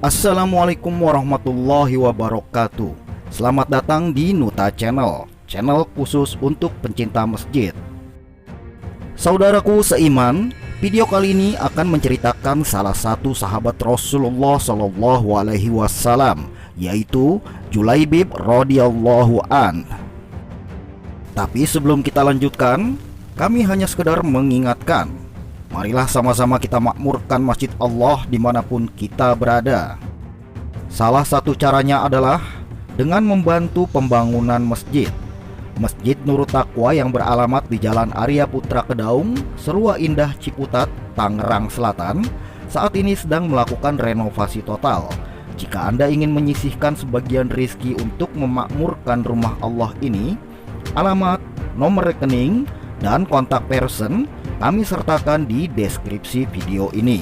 Assalamualaikum warahmatullahi wabarakatuh. Selamat datang di Nuta Channel, channel khusus untuk pencinta masjid. Saudaraku seiman, video kali ini akan menceritakan salah satu sahabat Rasulullah Shallallahu Alaihi Wasallam, yaitu Julaibib radhiyallahu an. Tapi sebelum kita lanjutkan, kami hanya sekedar mengingatkan, marilah sama-sama kita makmurkan masjid Allah dimanapun kita berada. Salah satu caranya adalah dengan membantu pembangunan masjid. Masjid Nurul Taqwa yang beralamat di Jalan Arya Putra Kedaung, Serua Indah, Ciputat, Tangerang Selatan, saat ini sedang melakukan renovasi total. Jika Anda ingin menyisihkan sebagian rezeki untuk memakmurkan rumah Allah ini, alamat, nomor rekening, dan kontak person kami sertakan di deskripsi video ini.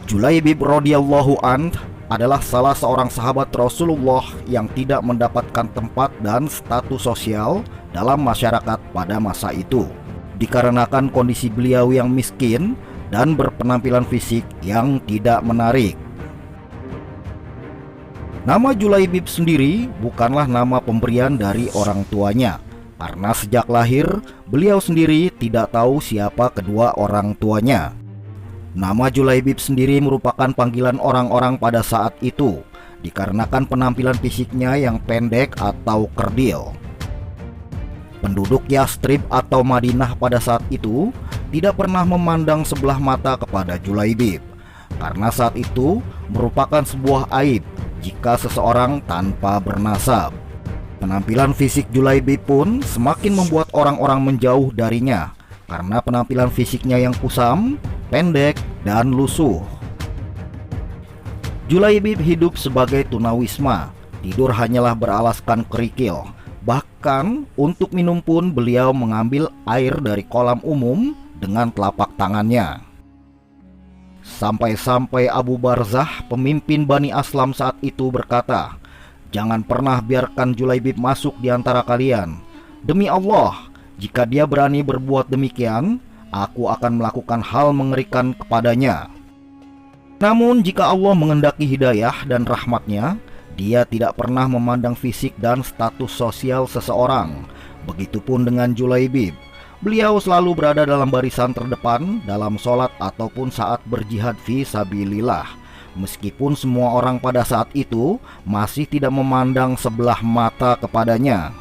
Julaibib radhiyallahu an adalah salah seorang sahabat Rasulullah yang tidak mendapatkan tempat dan status sosial dalam masyarakat pada masa itu, dikarenakan kondisi beliau yang miskin dan berpenampilan fisik yang tidak menarik. Nama Julaibib sendiri bukanlah nama pemberian dari orang tuanya, karena sejak lahir beliau sendiri tidak tahu siapa kedua orang tuanya. Nama Julaibib sendiri merupakan panggilan orang-orang pada saat itu, dikarenakan penampilan fisiknya yang pendek atau kerdil. Penduduk Yastrib atau Madinah pada saat itu tidak pernah memandang sebelah mata kepada Julaibib, karena saat itu merupakan sebuah aib jika seseorang tanpa bernasab. Penampilan fisik Julaibib pun semakin membuat orang-orang menjauh darinya, karena penampilan fisiknya yang kusam, pendek, dan lusuh. Julaibib hidup sebagai tunawisma, tidur hanyalah beralaskan kerikil. Bahkan untuk minum pun beliau mengambil air dari kolam umum dengan telapak tangannya. Sampai-sampai Abu Barzah, pemimpin Bani Aslam saat itu berkata, "Jangan pernah biarkan Julaibib masuk di antara kalian. Demi Allah, jika dia berani berbuat demikian, aku akan melakukan hal mengerikan kepadanya." Namun jika Allah mengendaki hidayah dan rahmatnya, dia tidak pernah memandang fisik dan status sosial seseorang. Begitupun dengan Julaibib. Beliau selalu berada dalam barisan terdepan dalam sholat ataupun saat berjihad fi sabilillah, meskipun semua orang pada saat itu masih tidak memandang sebelah mata kepadanya.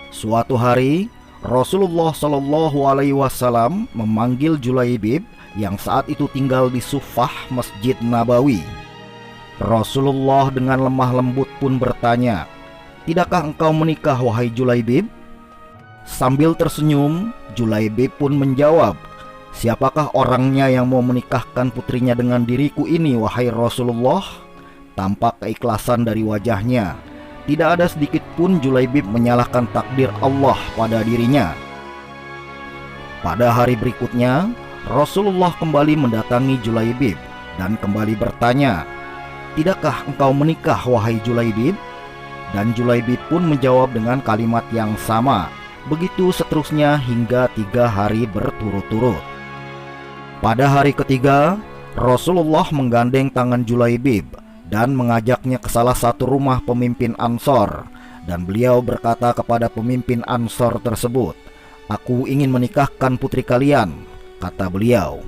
Suatu hari Rasulullah Shallallahu Alaihi Wasallam memanggil Julaibib yang saat itu tinggal di Sufah Masjid Nabawi. Rasulullah dengan lemah lembut pun bertanya, "Tidakkah engkau menikah wahai Julaibib?" Sambil tersenyum, Julaibib pun menjawab, "Siapakah orangnya yang mau menikahkan putrinya dengan diriku ini wahai Rasulullah?" Tampak keikhlasan dari wajahnya. Tidak ada sedikit pun Julaibib menyalahkan takdir Allah pada dirinya. Pada hari berikutnya, Rasulullah kembali mendatangi Julaibib dan kembali bertanya, "Tidakkah engkau menikah wahai Julaibib?" Dan Julaibib pun menjawab dengan kalimat yang sama. Begitu seterusnya hingga 3 hari berturut-turut. Pada hari ketiga, Rasulullah menggandeng tangan Julaibib dan mengajaknya ke salah satu rumah pemimpin Ansor, dan beliau berkata kepada pemimpin Ansor tersebut, "Aku ingin menikahkan putri kalian," kata beliau.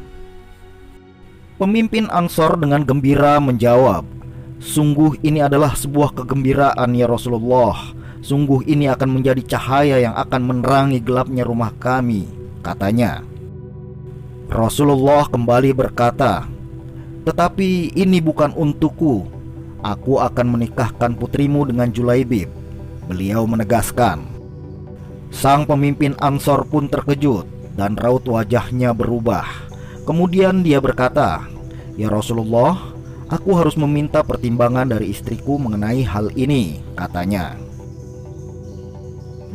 Pemimpin Ansor dengan gembira menjawab, "Sungguh ini adalah sebuah kegembiraan ya Rasulullah. Sungguh ini akan menjadi cahaya yang akan menerangi gelapnya rumah kami," katanya. Rasulullah kembali berkata, "Tetapi ini bukan untukku. Aku akan menikahkan putrimu dengan Julaibib," beliau menegaskan. Sang pemimpin Ansor pun terkejut dan raut wajahnya berubah. Kemudian dia berkata, "Ya Rasulullah, aku harus meminta pertimbangan dari istriku mengenai hal ini," katanya.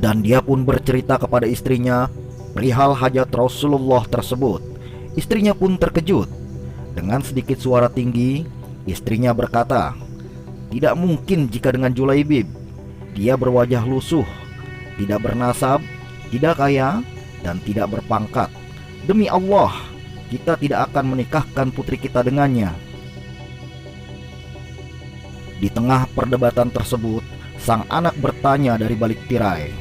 Dan dia pun bercerita kepada istrinya perihal hajat Rasulullah tersebut. Istrinya pun terkejut. Dengan sedikit suara tinggi, istrinya berkata, "Tidak mungkin jika dengan Julaibib. Dia berwajah lusuh, tidak bernasab, tidak kaya, dan tidak berpangkat. Demi Allah, kita tidak akan menikahkan putri kita dengannya." Di tengah perdebatan tersebut, sang anak bertanya dari balik tirai,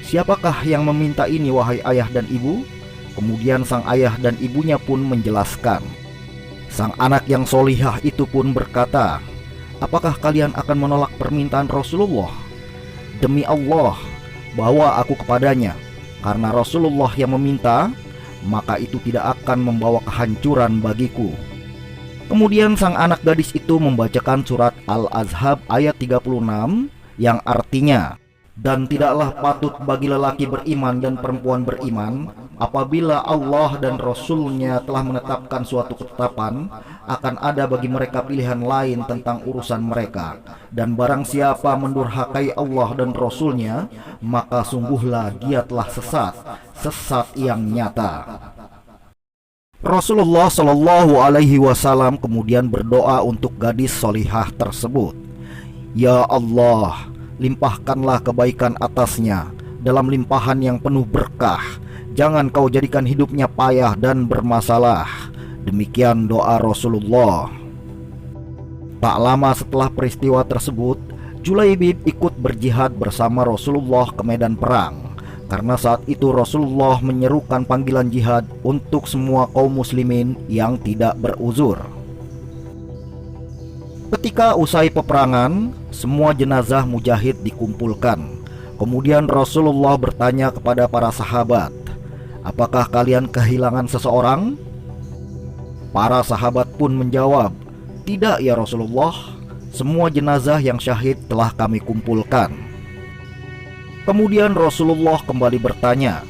"Siapakah yang meminta ini, wahai ayah dan ibu?" Kemudian sang ayah dan ibunya pun menjelaskan. Sang anak yang solihah itu pun berkata, "Apakah kalian akan menolak permintaan Rasulullah? Demi Allah, bawa aku kepadanya. Karena Rasulullah yang meminta, maka itu tidak akan membawa kehancuran bagiku." Kemudian sang anak gadis itu membacakan surat Al-Ahzab ayat 36 yang artinya, "Dan tidaklah patut bagi lelaki beriman dan perempuan beriman apabila Allah dan Rasul-Nya telah menetapkan suatu ketetapan, akan ada bagi mereka pilihan lain tentang urusan mereka. Dan barang siapa mendurhakai Allah dan Rasul-Nya, maka sungguhlah dia telah sesat yang nyata." Rasulullah Shallallahu Alaihi Wasallam kemudian berdoa untuk gadis solihah tersebut. "Ya Allah, limpahkanlah kebaikan atasnya dalam limpahan yang penuh berkah. Jangan kau jadikan hidupnya payah dan bermasalah." Demikian doa Rasulullah. Tak lama setelah peristiwa tersebut, Julaibib ikut berjihad bersama Rasulullah ke medan perang. Karena saat itu Rasulullah menyerukan panggilan jihad untuk semua kaum muslimin yang tidak beruzur. Ketika usai peperangan, semua jenazah mujahid dikumpulkan. Kemudian Rasulullah bertanya kepada para sahabat, "Apakah kalian kehilangan seseorang?" Para sahabat pun menjawab, "Tidak ya Rasulullah, semua jenazah yang syahid telah kami kumpulkan." Kemudian Rasulullah kembali bertanya,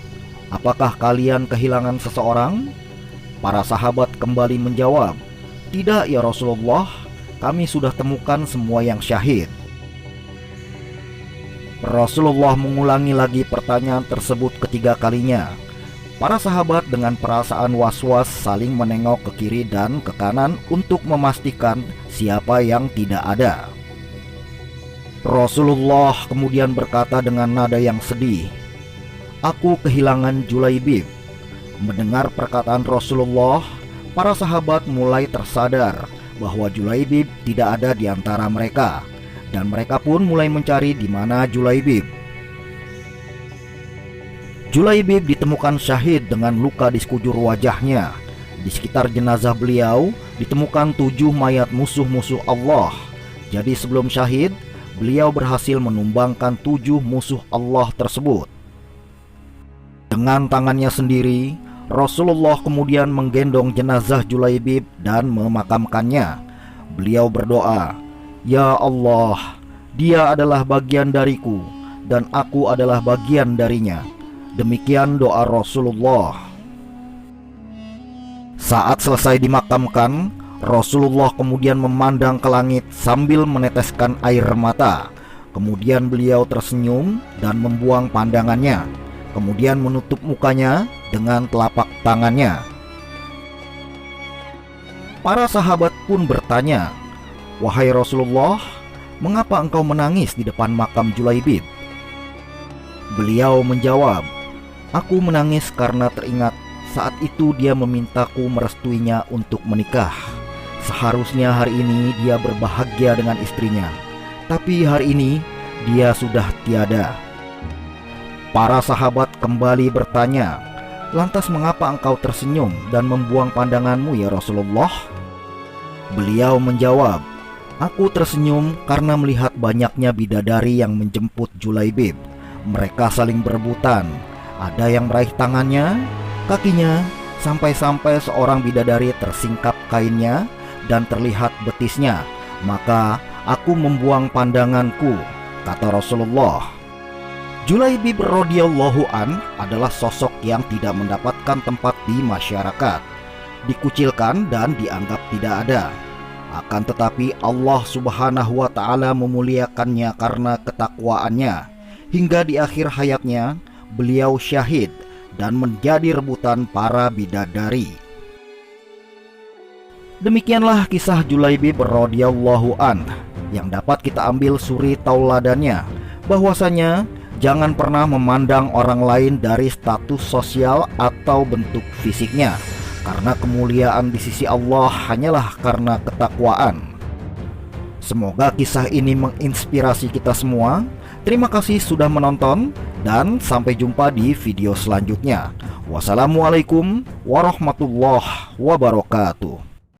"Apakah kalian kehilangan seseorang?" Para sahabat kembali menjawab, "Tidak ya Rasulullah, kami sudah temukan semua yang syahid." Rasulullah mengulangi lagi pertanyaan tersebut ketiga kalinya. Para sahabat dengan perasaan was-was saling menengok ke kiri dan ke kanan untuk memastikan siapa yang tidak ada. Rasulullah kemudian berkata dengan nada yang sedih, "Aku kehilangan Julaibib." Mendengar perkataan Rasulullah, para sahabat mulai tersadar bahwa Julaibib tidak ada di antara mereka, dan mereka pun mulai mencari di mana Julaibib. Julaibib ditemukan syahid dengan luka di sekujur wajahnya. Di sekitar jenazah beliau ditemukan 7 mayat musuh-musuh Allah. Jadi sebelum syahid, beliau berhasil menumbangkan 7 musuh Allah tersebut. Dengan tangannya sendiri, Rasulullah kemudian menggendong jenazah Julaibib dan memakamkannya. Beliau berdoa, "Ya Allah, dia adalah bagian dariku dan aku adalah bagian darinya." Demikian doa Rasulullah. Saat selesai dimakamkan, Rasulullah kemudian memandang ke langit sambil meneteskan air mata. Kemudian beliau tersenyum dan membuang pandangannya. Kemudian menutup mukanya dengan telapak tangannya. Para sahabat pun bertanya, "Wahai Rasulullah, mengapa engkau menangis di depan makam Julaibib?" Beliau menjawab, "Aku menangis karena teringat saat itu dia memintaku merestuinya untuk menikah. Seharusnya hari ini dia berbahagia dengan istrinya, tapi hari ini dia sudah tiada." Para sahabat kembali bertanya, "Lantas mengapa engkau tersenyum dan membuang pandanganmu ya Rasulullah?" Beliau menjawab, "Aku tersenyum karena melihat banyaknya bidadari yang menjemput Julaibib. Mereka saling berebutan, ada yang meraih tangannya, kakinya, sampai-sampai seorang bidadari tersingkap kainnya dan terlihat betisnya. Maka aku membuang pandanganku," kata Rasulullah. Julaibib radhiyallahu an adalah sosok yang tidak mendapatkan tempat di masyarakat, dikucilkan dan dianggap tidak ada. Akan tetapi Allah subhanahu wa ta'ala memuliakannya karena ketakwaannya. Hingga di akhir hayatnya beliau syahid dan menjadi rebutan para bidadari. Demikianlah kisah Julaibib radhiyallahu an yang dapat kita ambil suri tauladannya, bahwasanya jangan pernah memandang orang lain dari status sosial atau bentuk fisiknya, karena kemuliaan di sisi Allah hanyalah karena ketakwaan. Semoga kisah ini menginspirasi kita semua. Terima kasih sudah menonton dan sampai jumpa di video selanjutnya. Wassalamualaikum warahmatullahi wabarakatuh.